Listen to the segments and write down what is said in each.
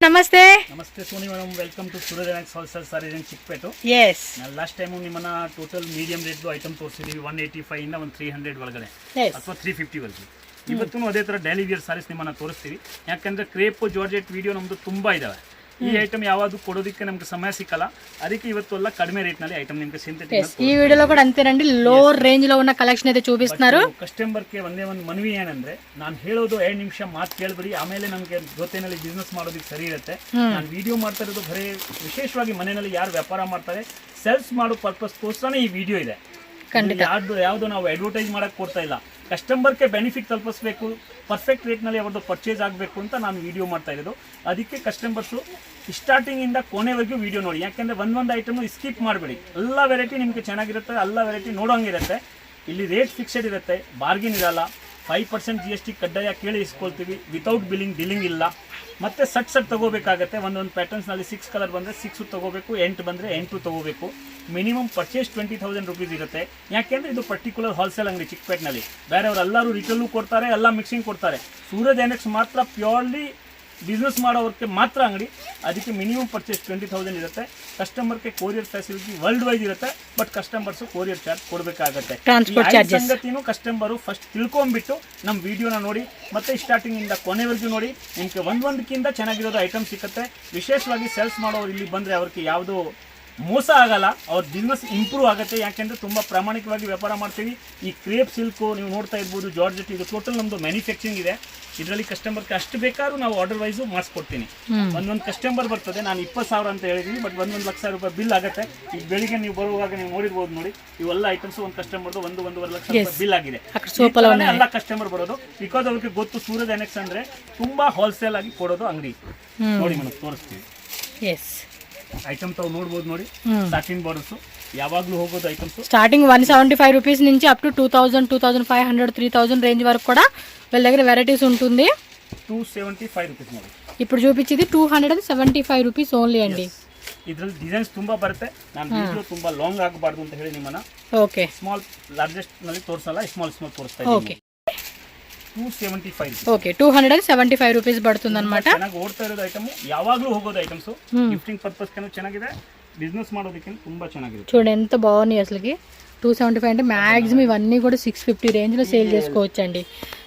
ನಮಸ್ತೆ. ನಮಸ್ತೆ Soni madam, welcome to Suraj annex wholesale sarees in Chikkapete. Yes, last time ನಿಮ್ಮನ್ನ ಟೋಟಲ್ ಮೀಡಿಯಂ ರೇಟ್ದು ಐಟಮ್ ತೋರಿಸಿದೀವಿ. 185 ಇಂದ 300 ಒಳಗಡೆ ಅಥವಾ 350 ವರೆಗೆ. ಇವತ್ತು ಅದೇ ಥರ ಡೈಲಿ ವಿಯರ್ ಸಾರೀಸ್ ನಿಮ್ಮನ್ನ ತೋರಿಸ್ತೀವಿ. ಯಾಕಂದ್ರೆ ಕ್ರೇಪ್ ಜಾರ್ಜೆಟ್ ವಿಡಿಯೋ ನಮ್ಮದು ತುಂಬ ಇದಾವೆ. ಈ ಐಟಮ್ ಯಾವುದು ಕೊಡೋದಕ್ಕೆ ನಮಗೆ ಸಮಯ ಸಿಕ್ಕಲ್ಲ, ಅದಕ್ಕೆ ಇವತ್ತು ಎಲ್ಲ కడిమే రేట్ ನಲ್ಲಿ ఐటమ్ నిಮಗೆ సింథటిక్. ఈ వీడియోలో కూడా అంతేనండి, లో రేంజ్ లో ఉన్న కలెక్షన్ అయితే చూపిస్తున్నారు. ಕಸ್ಟಮರ್ ಗೆ ಒಂದೇ ಒಂದು ಮನವಿ ಏನಂದ್ರೆ, ನಾನು ಹೇಳೋದು 2 ನಿಮಿಷ ಮಾತು ಕೇಳಬೇಡಿ, ಆಮೇಲೆ ನಮಗೆ ಜೊತೆನಲ್ಲಿ ಬಿಸ್ನೆಸ್ ಮಾಡೋದಕ್ಕೆ ಸರಿ ಇರುತ್ತೆ. ನಾನು ವಿಡಿಯೋ ಮಾಡ್ತಾ ಇರೋದು ಬರೀ ವಿಶೇಷವಾಗಿ ಮನೆಯಲ್ಲಿ ಯಾರು ವ್ಯಾಪಾರ ಮಾಡ್ತಾರೆ ಸೇಲ್ಸ್ ಮಾಡೋ ಪರ್ಪಸ್ಗೋಸ್ಕರನೇ ಈ ವಿಡಿಯೋ ಇದೆ. ಯಾವುದು ನಾವು ಅಡ್ವರ್ಟೈಸ್ ಮಾಡಕ್ಕೆ ಕೊಡ್ತಾ ಇಲ್ಲ, ಕಸ್ಟಮರ್ಗೆ ಬೆನಿಫಿಟ್ ತಲುಪಿಸಬೇಕು, ಪರ್ಫೆಕ್ಟ್ ರೇಟ್ನಲ್ಲಿ ಅವ್ರದ್ದು ಪರ್ಚೇಸ್ ಆಗಬೇಕು ಅಂತ ನಾನು ವಿಡಿಯೋ ಮಾಡ್ತಾ ಇರೋದು. ಅದಕ್ಕೆ ಕಸ್ಟಮರ್ಸು ಸ್ಟಾರ್ಟಿಂಗಿಂದ ಕೊನೆವರೆಗೂ ವಿಡಿಯೋ ನೋಡಿ. ಯಾಕೆಂದರೆ ಒಂದೊಂದು ಐಟಮ್ ಸ್ಕಿಪ್ ಮಾಡಬೇಡಿ. ಎಲ್ಲ ವೆರೈಟಿ ನಿಮಗೆ ಚೆನ್ನಾಗಿರುತ್ತೆ, ಎಲ್ಲ ವೆರೈಟಿ ನೋಡೋಂಗಿರುತ್ತೆ. ಇಲ್ಲಿ ರೇಟ್ ಫಿಕ್ಸೆಡ್ ಇರುತ್ತೆ, ಬಾರ್ಗಿನ್ ಇರಲ್ಲ. 5% GST ಕಡ್ಡಾಯ ಕೇಳಿ ಇಸ್ಕೊಳ್ತೀವಿ. ವಿತೌಟ್ ಬಿಲ್ಲಿಂಗ್ ಇಲ್ಲ. ಮತ್ತು ಸಟ್ ತೊಗೋಬೇಕಾಗತ್ತೆ. ಒಂದೊಂದು ಪ್ಯಾಟರ್ನ್ಸ್ನಲ್ಲಿ 6 ಕಲರ್ ಬಂದರೆ 6 ತೊಗೋಬೇಕು, 8 ಬಂದರೆ 8 ತೊಗೋಬೇಕು. ಮಿನಿಮಮ್ ಪರ್ಚೇಸ್ 20,000 ರುಪೀಸ್ ಇರುತ್ತೆ. ಯಾಕೆಂದರೆ ಇದು ಪರ್ಟಿಕ್ಯುಲರ್ ಹೋಲ್ಸೇಲ್ ಅಂಗಡಿ ಚಿಕ್ಕಪೇಟೆನಲ್ಲಿ. ಬೇರೆಯವರೆಲ್ಲರೂ ರಿಟೇಲು ಕೊಡ್ತಾರೆ, ಎಲ್ಲ ಮಿಕ್ಸಿಂಗ್ ಕೊಡ್ತಾರೆ. ಸೂರಜ್ ಎನೆಕ್ಸ್ ಮಾತ್ರ ಪ್ಯೂರ್ಲಿ ಬಿಸ್ನೆಸ್ ಮಾಡೋರಿಗೆ ಮಾತ್ರ ಅಂಗಡಿ. ಅದಕ್ಕೆ ಮಿನಿಮಮ್ ಪರ್ಚೇಸ್ 20,000 ಇರುತ್ತೆ. ಕಸ್ಟಮರ್ಗೆ ಕೊರಿಯರ್ ಫೆಸಿಲಿಟಿ ವರ್ಲ್ಡ್ ವೈಡ್ ಇರುತ್ತೆ, ಬಟ್ ಕಸ್ಟಮರ್ಸ್ ಕೊರಿಯರ್ ಚಾರ್ಜ್ ಕೊಡಬೇಕಾಗತ್ತೆ. ಸಂಗತಿನೂ ಕಸ್ಟಮರು ಫಸ್ಟ್ ತಿಳ್ಕೊಂಡ್ಬಿಟ್ಟು ನಮ್ಮ ವಿಡಿಯೋನ ನೋಡಿ, ಮತ್ತೆ ಸ್ಟಾರ್ಟಿಂಗಿಂದ ಕೊನೆವರೆಗೂ ನೋಡಿ. ನಿಮಗೆ ಒಂದೊಂದಕ್ಕಿಂತ ಚೆನ್ನಾಗಿರೋದು ಐಟಮ್ ಸಿಗುತ್ತೆ. ವಿಶೇಷವಾಗಿ ಸೇಲ್ಸ್ ಮಾಡೋರು ಇಲ್ಲಿ ಬಂದರೆ ಅವ್ರಿಗೆ ಯಾವುದೋ ಮೋಸ ಆಗಲ್ಲ, ಅವ್ರ ಬಿಸ್ನೆಸ್ ಇಂಪ್ರೂವ್ ಆಗುತ್ತೆ. ಯಾಕೆಂದರೆ ತುಂಬ ಪ್ರಾಮಾಣಿಕವಾಗಿ ವ್ಯಾಪಾರ ಮಾಡ್ತೀವಿ. ಈ ಕ್ರೇಪ್ ಸಿಲ್ಕು ನೀವು ನೋಡ್ತಾ ಇರ್ಬೋದು, ಜಾರ್ಜೆಟ್, ಇದು ಟೋಟಲ್ ನಮ್ಮದು ಮ್ಯಾನುಫ್ಯಾಕ್ಚರಿಂಗ್ ಇದೆ. ಇದರಲ್ಲಿ ಕಸ್ಟಮರ್ಗೆ ಅಷ್ಟು ಬೇಕಾದ್ರೂ ನಾವು ಆರ್ಡರ್ ವೈಸು ಮಾಡಿಸ್ಕೊಡ್ತೀನಿ. ಒಂದೊಂದು ಕಸ್ಟಮರ್ ಬರ್ತದೆ, ನಾನು 20,000 ಅಂತ ಹೇಳಿದ್ದೀನಿ, ಬಟ್ 1 ಲಕ್ಷ ರೂಪಾಯಿ ಬಿಲ್ ಆಗುತ್ತೆ. ಈಗ ಬೆಳಿಗ್ಗೆ ನೀವು ಬರುವಾಗ ನೀವು ನೋಡಿರ್ಬೋದು ನೋಡಿ, ಇವೆಲ್ಲ ಐಟಮ್ಸ್ ಒಂದು ಕಸ್ಟಮರ್ದು 1.5 ಲಕ್ಷ ರೂಪಾಯಿ ಬಿಲ್ ಆಗಿದೆ. ಎಲ್ಲ ಕಸ್ಟಮರ್ ಬರೋದು ಬಿಕಾಸ್ ಅವ್ರಿಗೆ ಗೊತ್ತು ಸೂರಜ್ ಎನೆಕ್ಸ್ ಅಂದರೆ ತುಂಬ ಹೋಲ್ಸೇಲ್ ಆಗಿ ಕೊಡೋದು ಅಂಗಡಿ. ನೋಡಿ ಮೇಡಮ್ ತೋರಿಸ್ತೀವಿ. ಐಟಮ್ ತಾವು ನೋಡ್ಬೋದು ನೋಡಿ, ಸ್ಟಾರ್ಟಿಂಗ್ ಬಾರ್ಡರ್ಸ್ ಯಾವಾಗಲೂ ಹೋಗೋದು ಐಟಮ್ಸ್. స్టార్టింగ్ 175 రూపీస్ నుంచి అప్ టు 2,000, 2,500, 3,000 రేంజ్ వరకు కూడా వీళ్ళ దగ్గర వెరైటీస్ ఉంటుంది. 275 రూపీస్ ನೋಡಿ. ఇప్పుడు చూపించేది 275 రూపీస్ ఓన్లీ అండి. ಇದರಲ್ಲಿ ಡಿಸೈನ್ಸ್ ತುಂಬಾ ಬರುತ್ತೆ. ನಾನು ವಿಡಿಯೋ ತುಂಬಾ ಲಾಂಗ್ ಆಗಬಾರ್ದು ಅಂತ ಹೇಳಿ ನಿಮ್ಮನ್ನ ಸ್ಮಾಲ್ ಲಾರ್ಜೆಸ್ಟ್ ನಲ್ಲಿ ತೋರಿಸಲ್ಲ, ಸ್ಮಾಲ್ ತೋರಿಸ್ತಾ ಇದ್ದೀನಿ. 275. ఓకే, 275 రూపీస్ పడుతుంది అనమాట. ಚೆನ್ನಾಗಿ ಓಡ್ತಾ ಇರೋದು ಐಟಮ್, ಯಾವಾಗಲೂ ಹೋಗೋದು ಐಟಮ್ಸ್. ಗಿಫ್ಟಿಂಗ್ ಪರ್ಪಸ್ ಗೆ ಚೆನ್ನಾಗಿದೆ, బిజినెస్ ಮಾಡೋದಕ್ಕೆ ತುಂಬಾ ಚೆನ್ನಾಗಿದೆ. చూడండి ఎంత బాగున్నాయి అసలుకి. 275 అంటే మ్యాక్సిమం ఇవన్నీ కూడా 650 రేంజ్ లో సేల్ చేసుకోవచ్చు అండి.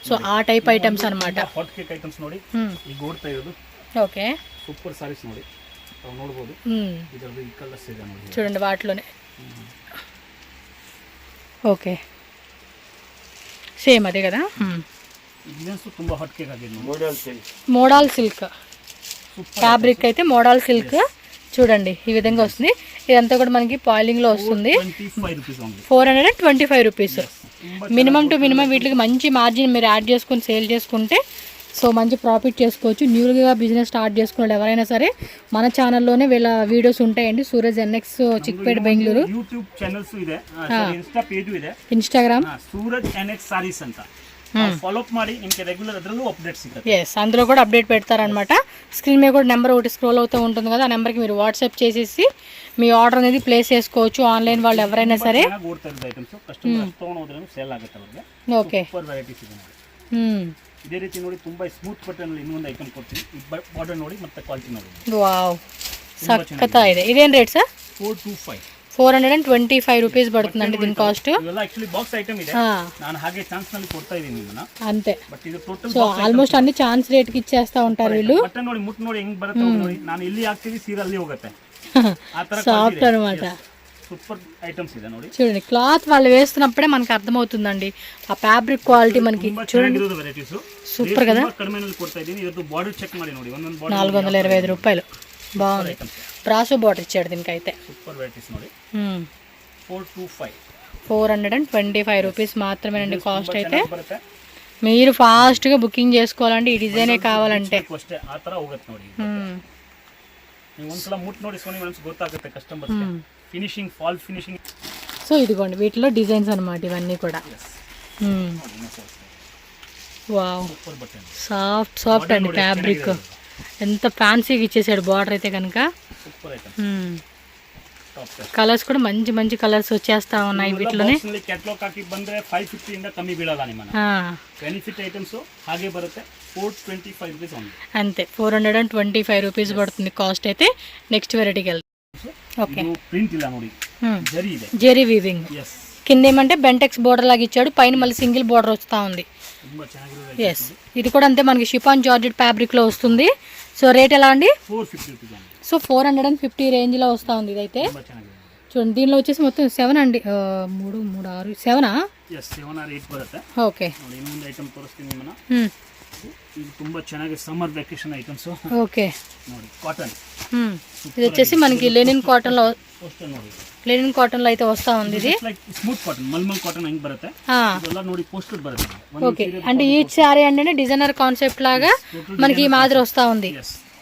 సో ఆ టైప్ ఐటమ్స్ అన్నమాట. హాట్ కేక్ ఐటమ్స్ ನೋಡಿ, ಈಗ ಓಡ್ತಾ ಇರೋದು. ఓకే, సూపర్ సారీస్ ನೋಡಿ, ತಾವು ನೋಡಬಹುದು. ಇದರಲ್ಲಿ ಈ ಕಲರ್ಸ್ ಇದೆ ನೋಡಿ, చూడండి వాటిలోనే. ఓకే, సేమ్ అదే కదా. డిజైన్స్ ತುಂಬಾ హాట్ కేక్ ಆಗಿದೆ. మోడల్ సిల్క్ ఫ్యాబ్రిక్ అయితే మోడల్ సిల్క్ చూడండి ఈ విధంగా వస్తుంది. ఇదంతా కూడా మనకి పాలింగ్ లో వస్తుంది. 425 రూపీస్. మినిమం టు మినిమం వీటికి మంచి మార్జిన్ మీరు యాడ్ చేసుకుని సేల్ చేసుకుంటే సో మంచి ప్రాఫిట్ చేసుకోవచ్చు. న్యూగా బిజినెస్ స్టార్ట్ చేసుకున్నాడు ఎవరైనా సరే మన ఛానల్లోనే వీళ్ళ వీడియోస్ ఉంటాయండి. Suraj NX Chickpet Bengaluru YouTube channels ಇದೆ, ಇನ್ಸ್ಟಾ ಪೇಜ್ ಇದೆ, ఇన్స్టాగ్రామ్ సూరజ్ ఎన్ఎక్స్ సారీస్ ಅಂತ ఫాలో అప్ ಮಾಡಿ ನಿಮಗೆ రెగ్యులర్ ಅದರಲ್ಲೂ అప్డేట్ ಸಿಗುತ್ತೆ. ఎస్, అందులో కూడా అప్డేట్ పెడతారనమాట. స్క్రీన్ మీద కూడా నెంబర్ ఒకటి స్క్రోల్ అవుతూ ఉంటుంది కదా, ఆ నెంబర్కి మీరు వాట్సాప్ చేసేసి మీ ఆర్డర్ అనేది ప్లేస్ చేసుకోవచ్చు. ఆన్లైన్ వాళ్ళు ఎవరైనా సరే. ఓకే, ಇದೇ ರೀತಿ ನೋಡಿ ತುಂಬಾ ಸ್ಮೂತ್ ಬಟನ್ ಇನ್ನೊಂದು ಐಟಮ್ ಕೊಡ್ತೀನಿ. ಬಾರ್ಡರ್ ನೋಡಿ ಮತ್ತೆ ಕ್ವಾಲಿಟಿ ನೋಡಿ. ವಾವ್, ಸಖತ್ತ ಇದೆ. ಇದೇನು ರೇಟ್ ಸರ್? 425 రూపీస్ పడుతుందండి దీని కాస్ట్. బాక్స్ ఐటమ్ ಇದೆ, ನಾನು ಹಾಗೆ ಚಾನ್ಸ್ ನಲ್ಲಿ ಕೊಡ್ತಾ ಇದೀನಿ ನಿಮ್ಮನ್ನ అంతే. బట్ ಇದು ಟೋಟಲ್ సో ఆల్మోస్ట్ అన్ని ఛాన్స్ రేట్ కి ఇచ్చేస్తా ఉంటారు వీళ్ళు. బటన్ ನೋಡಿ, ಮುಟ್ಟು ನೋಡಿ ಹೆಂಗ್ ಬರುತ್ತೆ ನೋಡಿ. ನಾನು ಇಲ್ಲಿ ಹಾಕ್ತೀವಿ, ಸೀರೆ ಅಲ್ಲಿ ಹೋಗುತ್ತೆ. ಆ ತರ సాఫ్ట్ అన్నమాట. సూపర్ ఐటమ్స్ ಇದೆ ನೋಡಿ. చూడండి, క్లాత్ వాళ్ళు వేస్తున్నప్పుడే మనకు అర్థమవుతుందండి ఆ ఫ్యాబ్రిక్ క్వాలిటీ. మనకి చూడండి వెరైటీస్ సూపర్ కదా. కడిమేನಲ್ಲಿ ಕೊಡ್ತಾ ಇದೀನಿ. ಇದು ಬಾರ್ಡರ್ చెక్ ಮಾಡಿ ನೋಡಿ. 425 రూపాయలు. బాగుంది. బ్రాసో బార్డర్ ఇచ్చాడు దీనికైతే. సూపర్ వెరైటీస్ ನೋಡಿ. 425 రూపీస్ మాత్రమేనండి కాస్ట్ అయితే. మీరు ఫాస్ట్గా బుకింగ్ చేసుకోవాలండి ఈ డిజైనే కావాలంటే. ఆ ತರ ಹೋಗುತ್ತೆ ನೋಡಿ. ನೀವು ಒಂದ್ಸಲ ಮುಟ್ಟು ನೋಡಿ ಸೋನಿ ಮೇಡಮ್ಸ್ ಗೊತ್ತಾಗುತ್ತೆ ಕಸ್ಟಮರ್ಸ್ಗೆ. Finishing fall finishing. సో ఇదిగోండి వీటిలో డిజైన్స్ అన్నమాట ఇవన్నీ కూడా. వావ్, సాఫ్ట్ అండి ఫ్యాబ్రిక్. ఎంత ఫ్యాన్సీగా ఇచ్చేసాడు బార్డర్ అయితే కనుక. కలర్స్ కూడా మంచి మంచి కలర్స్ వచ్చేస్తా ఉన్నాయి వీటిలోనే. ಕ್ಯಾಟಲಾಗ್ ಹಾಕಿ ಬಂದ್ರೆ 550 ಇಂದ ಕಮ್ಮಿ ಬೀಳಲ್ಲ ನಿಮ್ಮನ್ನ. ಬೆನಿಫಿಟ್ ಐಟಮ್ಸ್ ಹಾಗೆ ಬರುತ್ತೆ 425 రూపీస్ ఓన్లీ. అంతే 425 రూపీస్ పడుతుంది కాస్ట్ అయితే. నెక్స్ట్ వెరైటీకి వెళ్తాం. ఓకే ప్రింట్ ఇలా ನೋಡಿ జరీ ಇದೆ, జెరీ వీవింగ్. yes కింద ఏమంటే బెంటెక్స్ బోర్డర్ లాగా ఇచ్చాడు, పైన మళ్ళీ సింగిల్ బోర్డర్ వస్తూ ఉంది. ತುಂಬಾ ಚೆನ್ನಾಗಿರೋದು. ఎస్ ఇది కూడా అంతే మనకి షిఫాన్ జార్జెట్ ఫ్యాబ్రిక్ లో వస్తుంది. సో రేట్ ఎలా అండి? 450 రూపీస్ ఓన్లీ. సో 450 రేంజ్ లో వస్తూ ఉంది ఇదైతే. ತುಂಬಾ ಚೆನ್ನಾಗಿದೆ చూడండి. దీనిలో వచ్చేసి మొత్తం 7 అండి. 3 3 6 7 yes 7 or 8 ಬರುತ್ತೆ. ఓకే ನೋಡಿ ಇನ್ನೊಂದು ಐಟಮ್ ತೋರಿಸ್ತೀನಿ ನಿಮ್ಮನ್ನ. ఇది ತುಂಬಾ ಚೆನ್ನಾಗಿ సమ్మర్ వెకేషన్ ఐటమ్స్. ఓకే ನೋಡಿ కాటన్. ఇది వచ్చేసి మనకి లెనిన్ కాటన్ లో, పోస్టర్ ನೋಡಿ లెనిన్ కాటన్ లో అయితే వస్తా ఉంది ఇది. Like smooth cotton, mulmul cotton ಹೆಂಗ್ ಬರುತ್ತೆ ಇದೆಲ್ಲ ನೋಡಿ పోస్టర్ బರುತ್ತೆ. ఓకే అంటే ఈ శారీ అంటే డిజైనర్ కాన్సెప్ట్ లాగా మనకి ఈ మాదిరి వస్తా ఉంది.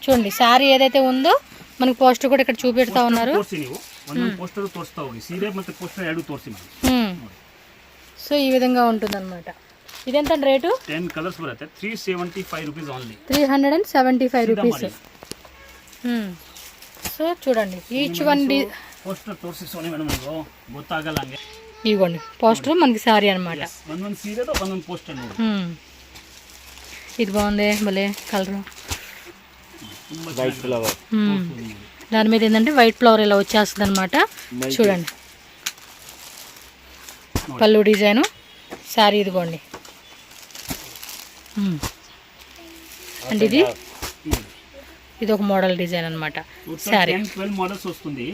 చూడండి శారీ ఏదైతే ఉందో మనకి పోస్టర్ కూడా ఇక్కడ చూపెడతా ఉన్నారు. ತೋರಿಸಿ ನೀವು ಒಂದೊಂದು పోస్టర్ ತೋರಿಸ್ತಾ ಹೋಗಿ. ಸೀರೆ ಮತ್ತೆ పోస్టర్ ಎರಡು ತೋರಿಸಿ ಮಾಡಿ. సో ఈ విధంగా ఉంటుందన్నమాట. ఇదెంత రేటు? 10 కలర్స్ బರುತ್ತೆ. 375 రూపీస్ ఓన్లీ. 375 రూపీస్. సో చూడండి ఈచ్ వన్ పోస్టర్ తోರಿಸಿ ಸೋನಿ ಮೇಡಮ್ ನೀವು ಗೊತ್ತಾಗಲ್ಲ ಹಂಗೆ. ఇవ్వండి పోస్టర్ మనకి సారీ అన్నమాట. ಒಂದೊಂದು ಸೀರೆದು ಒಂದೊಂದು పోస్టర్ ನೋಡಿ. ఇది బాగుంది భలే కలర్. White flower. దాని మీద ఏంటంటే వైట్ ఫ్లవర్ ఇలా వచ్చేస్తుంది అనమాట. చూడండి పళ్ళు డిజైను, శారీ ఇదిగోండి. అండ్ ఇది ఒక మోడల్ డిజైన్ అన్నమాట. శారీ 12 మోడల్స్ వస్తుంది,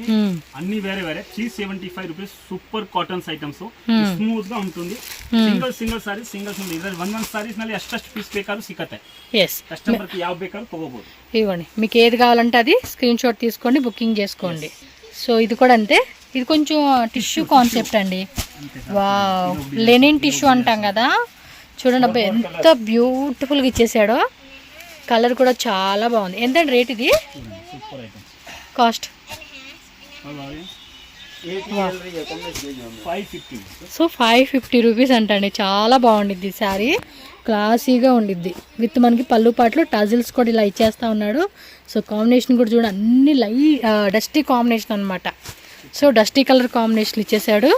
అన్ని వేరే వేరే. 375 rupees. Super cottons items, smooth గా ఉంటుంది. సింగిల్ సారీ సింగిల్స్ ఉంది. ಇದರಲ್ಲಿ ಒಂದೊಂದು ಸಾರೀಸ್ ನಲ್ಲಿ ಅಷ್ಟಷ್ಟು ಪೀಸ್ ಬೇಕಾದ್ರೂ ಸಿಗುತ್ತೆ. ఎస్ కస్టమర్ కి ಯಾವ ಬೇಕಾದ್ರೂ ತಗೋಬಹುದು. ఇవ్వండి మీకు ఏది కావాలంటే అది స్క్రీన్ షాట్ తీసుకోండి, బుకింగ్ చేసుకోండి. సో ఇది కూడా అంతే. ఇది కొంచెం టిష్యూ కాన్సెప్ట్ అండి. వావ్ లెనిన్ టిష్యూ అంటాం కదా. చూడండి అబ్బాయి ఎంత బ్యూటిఫుల్గా ఇచ్చేసాడో. కలర్ కూడా చాలా బాగుంది. ఎంత రేట్ ఇది? కాస్ట్ 550. సో 550 రూపీస్ అంటండి. చాలా బాగుండిద్ది శారీ, క్లాసీగా ఉండిద్ది. విత్ మనకి పళ్ళు పాటలు టజిల్స్ కూడా ఇలా ఇచ్చేస్తా ఉన్నాడు. సో కాంబినేషన్ కూడా చూడండి అన్ని డస్టీ కాంబినేషన్ అనమాట. సో డస్టీ కలర్ కాంబినేషన్ ఇచ్చేసాడు.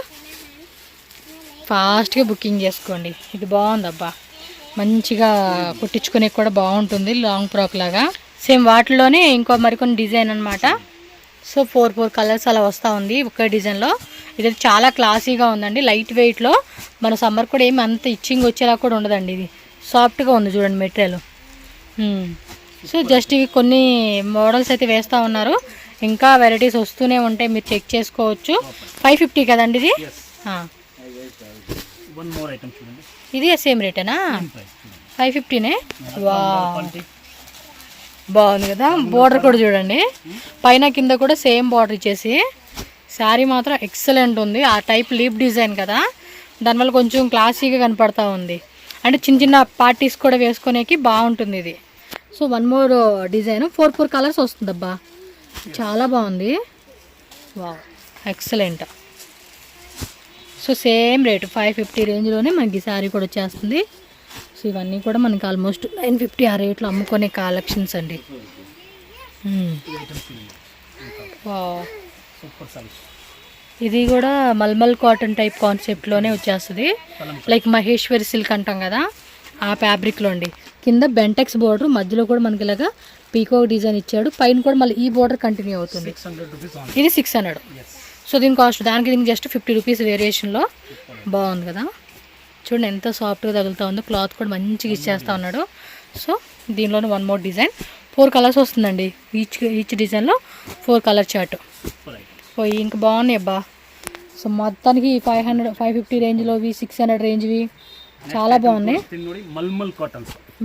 ఫాస్ట్గా బుకింగ్ చేసుకోండి. ఇది బాగుందబ్బా, మంచిగా కుట్టించుకునే కూడా బాగుంటుంది. లాంగ్ ఫ్రాక్ లాగా సేమ్ వాటిలోనే ఇంకో మరికొన్ని డిజైన్ అనమాట. సో 4 కలర్స్ అలా వస్తూ ఉంది ఒకే డిజైన్లో. ఇది చాలా క్లాసీగా ఉందండి. లైట్ వెయిట్లో మన సమ్మర్ కూడా ఏమి అంత ఇచ్చింగ్ వచ్చేలా కూడా ఉండదండి. ఇది సాఫ్ట్గా ఉంది చూడండి మెటీరియల్. సో జస్ట్ ఇవి కొన్ని మోడల్స్ అయితే వేస్తూ ఉన్నారు. ఇంకా వెరైటీస్ వస్తూనే ఉంటాయి, మీరు చెక్ చేసుకోవచ్చు. 550 కదండి ఇది? ఇది సేమ్ రేటేనా? 550నే. వా బాగుంది కదా. బోర్డర్ కూడా చూడండి, పైన కింద కూడా సేమ్ బార్డర్ ఇచ్చేసి. శారీ మాత్రం ఎక్సలెంట్ ఉంది. ఆ టైప్ లీప్ డిజైన్ కదా, దానివల్ల కొంచెం క్లాసీగా కనపడతా ఉంది. అంటే చిన్న చిన్న పార్టీస్ కూడా వేసుకునేకి బాగుంటుంది ఇది. సో 1 మోర్ డిజైన్ 4 కలర్స్ వస్తుందబ్బా, చాలా బాగుంది. వా ఎక్సలెంట్. సో సేమ్ రేటు 550 రేంజ్లోనే మనకి శారీ కూడా వచ్చేస్తుంది. సో ఇవన్నీ కూడా మనకి ఆల్మోస్ట్ 950 ఆ రేట్లో అమ్ముకునే కలెక్షన్స్ అండి. ఇది కూడా మల్మల్ కాటన్ టైప్ కాన్సెప్ట్లోనే వచ్చేస్తుంది. లైక్ మహేశ్వరి సిల్క్ అంటాం కదా, ఆ ఫ్యాబ్రిక్లో అండి. కింద బెంటెక్స్ బోర్డర్, మధ్యలో కూడా మనకి ఇలాగా పీకో డిజైన్ ఇచ్చాడు. పైన కూడా మళ్ళీ ఈ బోర్డర్ కంటిన్యూ అవుతుంది. ఇది 600. సో దీని కాస్ట్ దీనికి జస్ట్ 50 రూపీస్ వేరియేషన్లో. బాగుంది కదా, చూడండి ఎంత సాఫ్ట్గా తగులుతూ ఉందో. క్లాత్ కూడా మంచిగా ఇచ్చేస్తూ ఉన్నాడు. సో దీనిలోనే 1 మోర్ డిజైన్. 4 కలర్స్ వస్తుందండి. ఈచ్ డిజైన్లో 4 కలర్ చార్ట్. సో ఇంకా బాగున్నాయి అబ్బా. సో మొత్తానికి 550 రేంజ్లోవి, 600 రేంజ్వి చాలా బాగున్నాయి.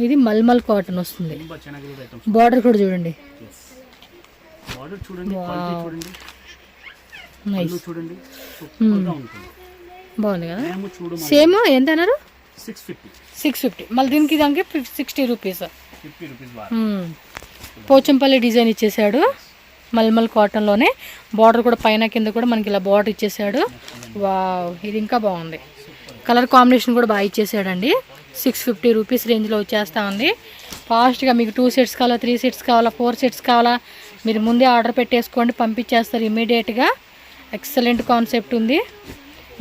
ఇది మల్మల్ కాటన్ వస్తుంది. బార్డర్ కూడా చూడండి, బాగుంది కదా. సేమ్ ఎంత అన్నారు? 650. మళ్ళీ దీనికి దానికి 60 రూపీస్. పోచంపల్లి డిజైన్ ఇచ్చేసాడు మల్మల్ కాటన్లోనే. బార్డర్ కూడా పైన కింద కూడా మనకి ఇలా బార్డర్ ఇచ్చేసాడు. వావ్ ఇది ఇంకా బాగుంది. కలర్ కాంబినేషన్ కూడా బాగా ఇచ్చేసాడండి. 650 రూపీస్ రేంజ్లో వచ్చేస్తూ ఉంది. ఫాస్ట్గా మీకు 2 సెట్స్ కావాలా, 3 సెట్స్ కావాలా, 4 సెట్స్ కావాలా, మీరు ముందే ఆర్డర్ పెట్టేసుకోండి, పంపించేస్తారు ఇమీడియట్గా. ఎక్సలెంట్ కాన్సెప్ట్ ఉంది.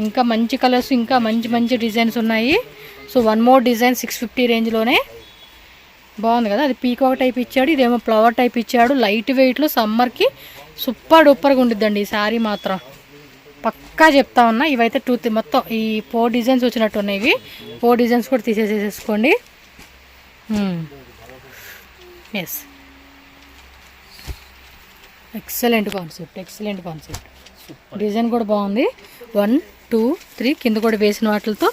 ఇంకా మంచి కలర్స్, ఇంకా మంచి మంచి డిజైన్స్ ఉన్నాయి. సో వన్ మోర్ డిజైన్ 650 రేంజ్లోనే బాగుంది కదా. అది పీకాక్ టైప్ ఇచ్చాడు, ఇదేమో ఫ్లవర్ టైప్ ఇచ్చాడు. లైట్ వెయిట్లో సమ్మర్కి సూపర్ డూపర్గా ఉండిద్దండి ఈ శారీ మాత్రం, పక్కా చెప్తా ఉన్నా. ఇవైతే మొత్తం ఈ 4 డిజైన్స్ వచ్చినట్టు ఉన్నాయి. ఇవి 4 డిజైన్స్ కూడా తీసేసేసుకోండి. Yes, excellent concept. డిజైన్ కూడా బాగుంది. 1 2 3 కింద కూడా వేసిన వాటితో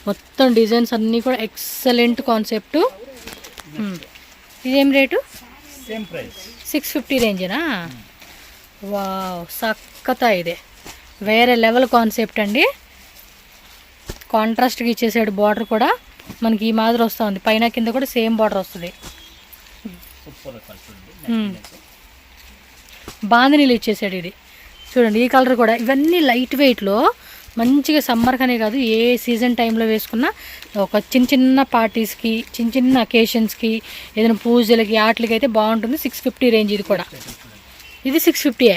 మొత్తం డిజైన్స్ అన్నీ కూడా ఎక్సలెంట్ కాన్సెప్ట్. ఇదేం రేటు? Same price 650 రేంజేనా? వావ్, సక్కతా. ఇదే వేరే లెవెల్ కాన్సెప్ట్ అండి. కాంట్రాస్ట్గా ఇచ్చేసాడు. బార్డర్ కూడా మనకి ఈ మాదిరి వస్తుంది, పైన కింద కూడా సేమ్ బార్డర్ వస్తుంది. బాందినీలు ఇచ్చేసాడు. ఇది చూడండి, ఈ కలర్ కూడా. ఇవన్నీ లైట్ వెయిట్లో మంచిగా సమ్మర్కనే కాదు, ఏ సీజన్ టైంలో వేసుకున్నా ఒక చిన్న పార్టీస్కి, చిన్న అకేషన్స్కి, ఏదైనా పూజలకి, వాటికి అయితే బాగుంటుంది. 650 రేంజ్. ఇది కూడా, ఇది 650.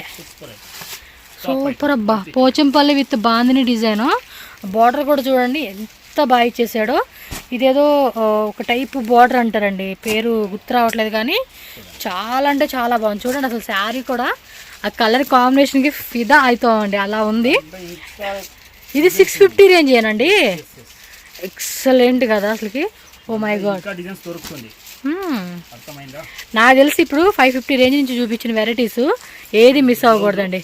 సూపర్ అబ్బా. Pochampally with bandhani design. Border కూడా చూడండి ఎంత బాగా ఇచ్చేసాడో. ఇదేదో ఒక టైప్ బార్డర్ అంటారండి, పేరు గుర్తు రావట్లేదు, కానీ చాలా అంటే చాలా బాగుంది. చూడండి అసలు శారీ కూడా ఆ కలర్ కాంబినేషన్కి ఫిదా అవుతామండి, అలా ఉంది. ఇది 650 రేంజ్ ఏనండి. ఎక్సలెంట్ కదా అసలుకి. ఓ మై గాడ్, నాకు తెలిసి ఇప్పుడు 550 రేంజ్ నుంచి చూపించిన వెరైటీస్ ఏది మిస్ అవ్వకూడదండి.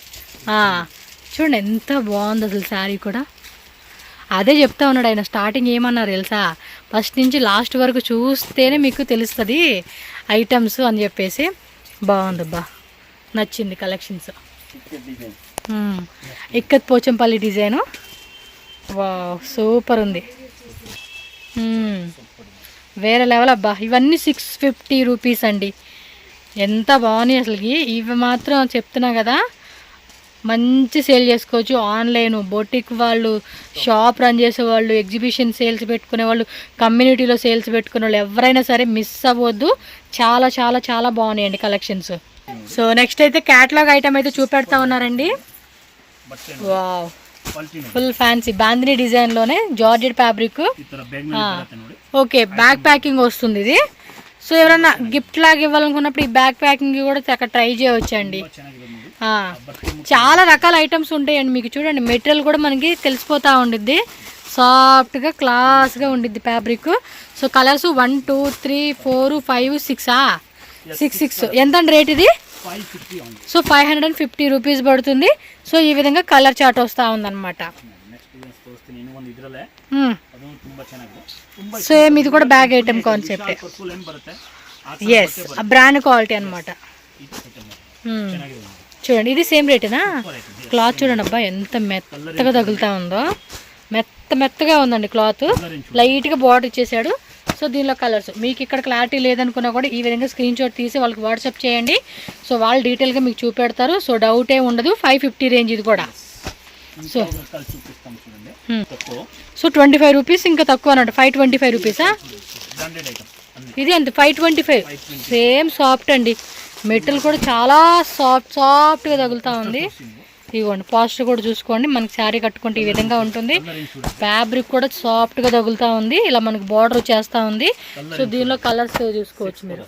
చూడండి ఎంత బాగుంది అసలు శారీ కూడా. అదే చెప్తా ఉన్నాడు ఆయన, స్టార్టింగ్ ఏమన్నారు తెలుసా, ఫస్ట్ నుంచి లాస్ట్ వరకు చూస్తేనే మీకు తెలుస్తుంది ఐటమ్స్ అని చెప్పేసి. బాగుందబ్బా, నచ్చింది collections. Ikat Pochampally design. Wow, super ఉంది. వేరే లెవెల్ అబ్బా. ఇవన్నీ 650 రూపీస్ అండి. ఎంత బాగున్నాయి అసలుకి. ఇవి మాత్రం చెప్తున్నా కదా, మంచి సేల్ చేసుకోవచ్చు. ఆన్లైన్, బొటిక్ వాళ్ళు, షాప్ రన్ చేసేవాళ్ళు, ఎగ్జిబిషన్ సేల్స్ పెట్టుకునే వాళ్ళు, కమ్యూనిటీలో సేల్స్ పెట్టుకునే వాళ్ళు ఎవరైనా సరే మిస్ అవ్వద్దు. చాలా చాలా చాలా బాగున్నాయండి కలెక్షన్స్. సో నెక్స్ట్ అయితే క్యాటలాగ్ ఐటమ్ అయితే చూపెడతా ఉన్నారండి. వావ్, ఫుల్ ఫ్యాన్సీ బాందిని డిజైన్లోనే georgette fabric. Okay, bag packing వస్తుంది ఇది. సో ఎవరైనా గిఫ్ట్ లాగా ఇవ్వాలనుకున్నప్పుడు ఈ బ్యాగ్ ప్యాకింగ్ కూడా అక్కడ ట్రై చేయవచ్చండి. చాలా రకాల ఐటమ్స్ ఉంటాయండి. మీకు చూడండి, మెటీరియల్ కూడా మనకి తెలిసిపోతూ ఉండిద్ది. సాఫ్ట్గా క్లాస్గా ఉండిద్ది ఫ్యాబ్రిక్. సో కలర్స్ 1 2 3 4 5 6 ఎంతండి రేట్ ఇది? సో 550 రూపీస్ పడుతుంది. సో ఈ విధంగా కలర్ చార్ట్ వస్తూ ఉందన్నమాట. సేమ్ ఇది కూడా bag item concept. Yes, brand quality అనమాట. చూడండి, ఇది సేమ్ రేటేనా? క్లాత్ చూడండి అబ్బా ఎంత మెత్తగా తగులుతా ఉందో. మెత్తగా ఉందండి క్లాత్. లైట్గా బార్డర్ ఇచ్చేసాడు. సో దీనిలో కలర్స్ మీకు ఇక్కడ క్లారిటీ లేదనుకున్నా కూడా ఈ విధంగా స్క్రీన్ షాట్ తీసి వాళ్ళకి వాట్సాప్ చేయండి. సో వాళ్ళు డీటెయిల్గా మీకు చూపెడతారు. సో డౌట్ ఏమి ఉండదు. 550 రేంజ్ ఇది కూడా. సో 25 రూపీస్ ఇంకా తక్కువ అన్నట్టు. 525 రూపీసా? ఇది అంత 525. సేమ్ సాఫ్ట్ అండి. మెటీరియల్ కూడా చాలా సాఫ్ట్గా తగులుతూ ఉంది. ఇదిగోండి, పాస్ట్ కూడా చూసుకోండి. మనకి శారీ కట్టుకుంటే ఈ విధంగా ఉంటుంది. ఫ్యాబ్రిక్ కూడా సాఫ్ట్గా తగులుతూ ఉంది. ఇలా మనకి బార్డర్ వచ్చేస్తూ ఉంది. సో దీనిలో కలర్స్ చూసుకోవచ్చు మీరు.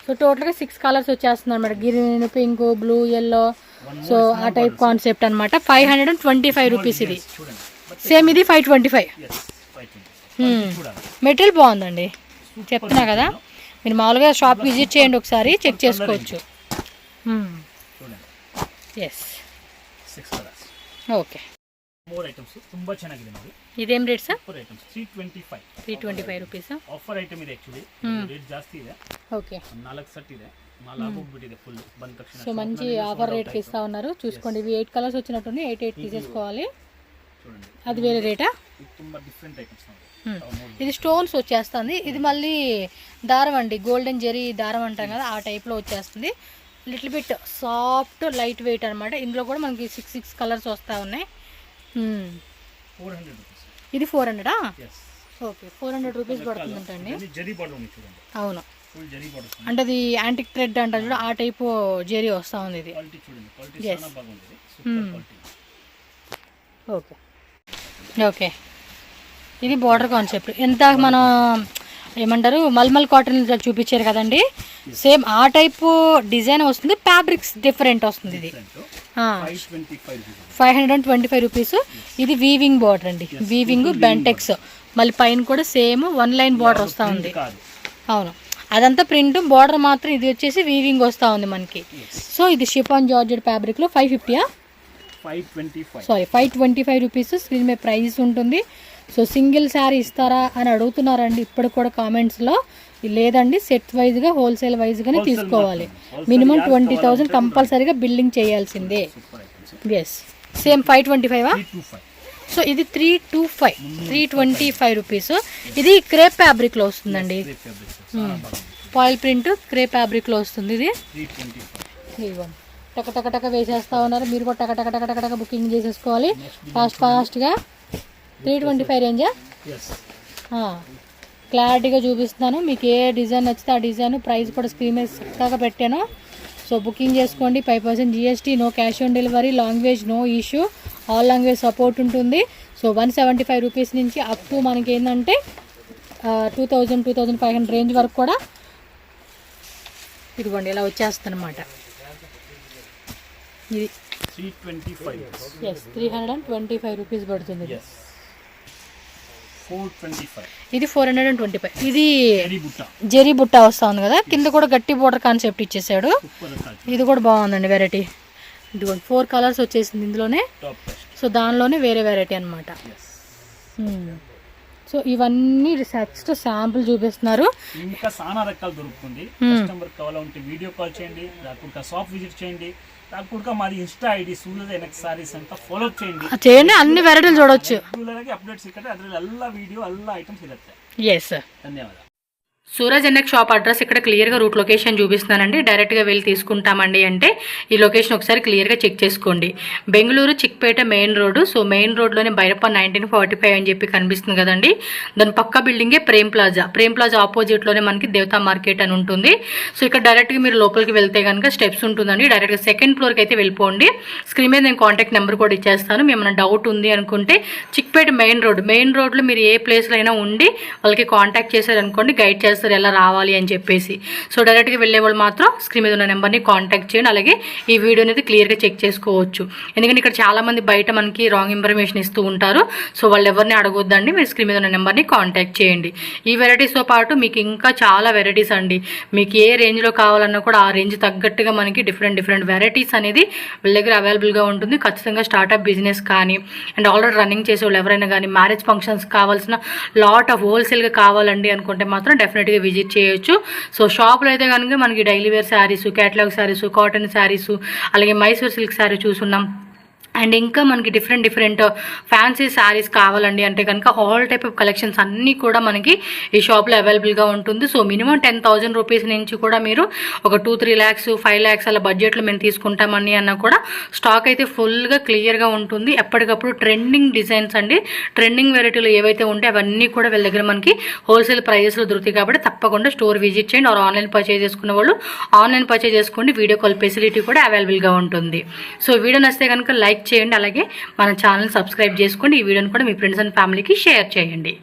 సో టోటల్గా 6 కలర్స్ వచ్చేస్తుంది అనమాట. Green, pink, blue, yellow. So ఆ టైప్ కాన్సెప్ట్ అనమాట. 525 రూపీస్ ఇది. సేమ్ ఇది 525. మెటీరియల్ బాగుందండి, చెప్తున్నా కదా. మీరు మామూలుగా షాప్ విజిట్ చేయండి, ఒకసారి చెక్ చేసుకోవచ్చు. Yes, okay. ತುಂಬಾ ಚೆನ್ನಾಗಿದೆ ನೋಡಿ. ಇದೇಮ್ rate sir? 325 rupees. Offer item ಇದೆ ಆಕ್ಚುಲಿ. ರೇಟ್ ಜಾಸ್ತಿ ಇದೆ. ఓకే, 4 ಸೆಟ್ ಇದೆ. 4 ಆಗೋಗ್ಬಿಟ್ಟಿದೆ ಫುಲ್ ಬಂದ ತಕ್ಷಣ. సో మంచి ఆఫర్ రేట్కి ఇస్తా ఉన్నారు. చూసుకోండి, ఇవి 8 కలర్స్ వచ్చినట్టుంది. 8 తీసేసుకోవాలి. చూడండి, అది వేరే రేటా? ఇది ತುಂಬಾ డిఫరెంట్ ఐటమ్స్. ఇది స్టోన్స్ వచ్చేస్తుంది. ఇది మళ్ళీ దారం అండి, గోల్డెన్ జెరీ దారం అంటాం కదా, ఆ టైప్లో వచ్చేస్తుంది. Little bit soft light weight అనమాట. ఇందులో కూడా మనకి 6 కలర్స్ వస్తూ ఉన్నాయి. ఇది 400. ఓకే, 400 రూపీస్ పడుతుందంటండి. అవును, అంటే అది యాంటిక్ థ్రెడ్ అంటారు చూడ, ఆ టైపు జెరీ వస్తూ ఉంది ఇది. ఓకే ఓకే, ఇది బార్డర్ కాన్సెప్ట్. ఎంత మనం ఏమంటారు మల్మల్ కాటన్ చూపించారు కదండి, సేమ్ ఆ టైపు డిజైన్ వస్తుంది, ఫ్యాబ్రిక్స్ డిఫరెంట్ వస్తుంది. ఇది 525 రూపీస్. ఇది వీవింగ్ బార్డర్ అండి, వీవింగ్ బెంటెక్స్, మళ్ళీ పైన కూడా సేమ్ 1 లైన్ బార్డర్ వస్తూ ఉంది. అవును, అదంతా ప్రింట్, బార్డర్ మాత్రం ఇది వచ్చేసి వీవింగ్ వస్తూ ఉంది మనకి. సో ఇది షిఫాన్ జార్జెట్ ఫ్యాబ్రిక్లో 525 రూపీస్ స్క్రీన్ మీద ప్రైస్ ఉంటుంది. సో సింగిల్ శారీ ఇస్తారా అని అడుగుతున్నారండి ఇప్పుడు కూడా కామెంట్స్లో. లేదండి, సెట్ వైజ్గా హోల్సేల్ వైజ్గానే తీసుకోవాలి. మినిమం 20,000 కంపల్సరీగా బిల్లింగ్ చేయాల్సిందే. Yes, same 525. సో ఇది 325 రూపీస్. ఇది క్రేప్ ఫ్యాబ్రిక్లో వస్తుందండి, పాయిల్ ప్రింట్ క్రేప్ ఫ్యాబ్రిక్లో వస్తుంది. ఇది ఇవ్వండి, టక టక టక వేసేస్తా ఉన్నారు, మీరు కూడా టక టక టక టక టక బుకింగ్ చేసేసుకోవాలి ఫాస్ట్గా. 325 రేంజా? క్లారిటీగా చూపిస్తున్నాను, మీకు ఏ డిజైన్ నచ్చితే ఆ డిజైన్, ప్రైస్ కూడా స్క్రీన్ మీద చక్కగా పెట్టాను. సో బుకింగ్ చేసుకోండి. 5% GST, no cash on delivery, language no issue, all language support ఉంటుంది. సో 175 రూపీస్ నుంచి అప్ టు మనకి ఏంటంటే 2,000-2,500 రేంజ్ వరకు కూడా ఇదిగోండి ఇలా వచ్చేస్తుంది అనమాట. ఇది 325 రూపీస్ పడుతుంది. ఇది 425. ఇది జెరీ బుట్ట వస్తా ఉంది కదా, కింద కూడా గట్టి బోర్డర్ కాన్సెప్ట్ ఇచ్చేసాడు. ఇది కూడా బాగుందండి వెరైటీ. ఇదిగోండి 4 కలర్స్ వచ్చేసింది ఇందులోనే. సో దానిలోనే వేరే వెరైటీ అనమాట. సో ఇవన్నీ నెక్స్ట్ శాంపుల్ చూపిస్తున్నారు. ఇంకా చాలా రకాలు దొరుకుతుంది. కస్టమర్ కావాలంటే వీడియో కాల్ చేయండి, లేకుంటే షాప్ విజిట్ చేయండి, లేకుంటే మాది Insta ID Suraj annexe saris ಅಂತ ಫಾಲೋ చేయండి. అన్ని వెరైటీలు చూడొచ్చు. ಅಪ್ಡೇಟ್ಸ್ ಸಿಕ್ಕರೆ ಅದರಲ್ಲಿ ಎಲ್ಲ ವಿಡಿಯೋ ಎಲ್ಲ ಐಟಮ್ಸ್ ಇರುತ್ತೆ. ఎస్, ధన్యవాదాలు. సూరజ్ ఎనెక్స్ షాప్ అడ్రస్ ఇక్కడ క్లియర్గా రూట్ లొకేషన్ చూపిస్తున్నానండి. డైరెక్ట్గా వెళ్ళి తీసుకుంటామండి అంటే ఈ లొకేషన్ ఒకసారి క్లియర్గా చెక్ చేసుకోండి. Bengaluru Chickpet main road. So main రోడ్లోనే బైరప్ప 1945 అని చెప్పి కనిపిస్తుంది కదండి, దాని పక్క బిల్డింగే ప్రేమ్ ప్లాజా. ప్రేమ్ ప్లాజా ఆపోజిట్లోనే మనకి దేవతా మార్కెట్ అని ఉంటుంది. సో ఇక్కడ డైరెక్ట్గా మీరు లోపలికి వెళ్తే కనుక స్టెప్స్ ఉంటుందండి, డైరెక్ట్గా సెకండ్ ఫ్లోర్కి అయితే వెళ్ళిపోండి. స్క్రీన్ మీద నేను కాంటాక్ట్ నెంబర్ కూడా ఇచ్చేస్తాను. ఏమైనా డౌట్ ఉంది అనుకుంటే చిక్పేట మెయిన్ రోడ్లో మీరు ఏ ప్లేస్లో అయినా ఉండి వాళ్ళకి కాంటాక్ట్ చేశారనుకోండి, గైడ్ చేస్తారు ఎలా రావాలి అని చెప్పేసి. సో డైరెక్ట్గా వెళ్ళే వాళ్ళు మాత్రం స్క్రీన్ మీద ఉన్న నెంబర్ని కాంటాక్ట్ చేయండి. అలాగే ఈ వీడియో అనేది క్లియర్గా చెక్ చేసుకోవచ్చు. ఎందుకంటే ఇక్కడ చాలామంది బయట మనకి రాంగ్ ఇన్ఫర్మేషన్ ఇస్తూ ఉంటారు. సో వాళ్ళు ఎవరిని అడగొద్దండి, మీరు స్క్రీన్ మీద ఉన్న నెంబర్ని కాంటాక్ట్ చేయండి. ఈ వెరైటీస్తో పాటు మీకు ఇంకా చాలా వెరైటీస్ అండి, మీకు ఏ రేంజ్లో కావాలన్నా కూడా ఆ రేంజ్ తగ్గట్టుగా మనకి డిఫరెంట్ వెరైటీస్ అనేది వీళ్ళ దగ్గర అవైలబుల్గా ఉంటుంది. ఖచ్చితంగా స్టార్టప్ బిజినెస్ కానీ అండ్ ఆల్రెడీ రన్నింగ్ చేసే వాళ్ళు ఎవరైనా కానీ మ్యారేజ్ ఫంక్షన్స్ కావాల్సిన లాట్ ఆఫ్ హోల్సేల్గా కావాలండి అనుకుంటే మాత్రం డెఫినెట్గా విజిట్ చేయొచ్చు. సో షాప్లో అయితే కనుక మనకి daily wear sarees, catalogue sarees, cotton sarees, అలాగే మైసూర్ సిల్క్ శారీ చూసున్నాం. అండ్ ఇంకా మనకి డిఫరెంట్ ఫ్యాన్సీ శారీస్ కావాలండి అంటే కనుక ఆల్ టైప్ ఆఫ్ కలెక్షన్స్ అన్నీ కూడా మనకి ఈ షాప్లో అవైలబుల్గా ఉంటుంది. సో మినిమం 10,000 రూపీస్ నుంచి కూడా మీరు ఒక 2-3 lakhs 5 lakhs అలా బడ్జెట్లో మేము తీసుకుంటామని అన్నా కూడా స్టాక్ అయితే ఫుల్గా క్లియర్గా ఉంటుంది. ఎప్పటికప్పుడు ట్రెండింగ్ డిజైన్స్ అండి, ట్రెండింగ్ వెరైటీలు ఏవైతే ఉంటే అవన్నీ కూడా వీళ్ళ దగ్గర మనకి హోల్సేల్ ప్రైజెస్లో దొరుకుతాయి. కాబట్టి తప్పకుండా స్టోర్ విజిట్ చేయండి. ఆర్ ఆన్లైన్ పర్చేజ్ చేసుకున్న వాళ్ళు ఆన్లైన్ పర్చేజ్ చేసుకోండి, వీడియో కాల్ ఫెసిలిటీ కూడా అవైలబుల్గా ఉంటుంది. సో వీడియో నచ్చితే కనుక లైక్ చేయండి, అలాగే మన ఛానల్ సబ్స్క్రైబ్ చేసుకోండి. ఈ వీడియోని కూడా మీ ఫ్రెండ్స్ అండ్ ఫ్యామిలీకి షేర్ చేయండి.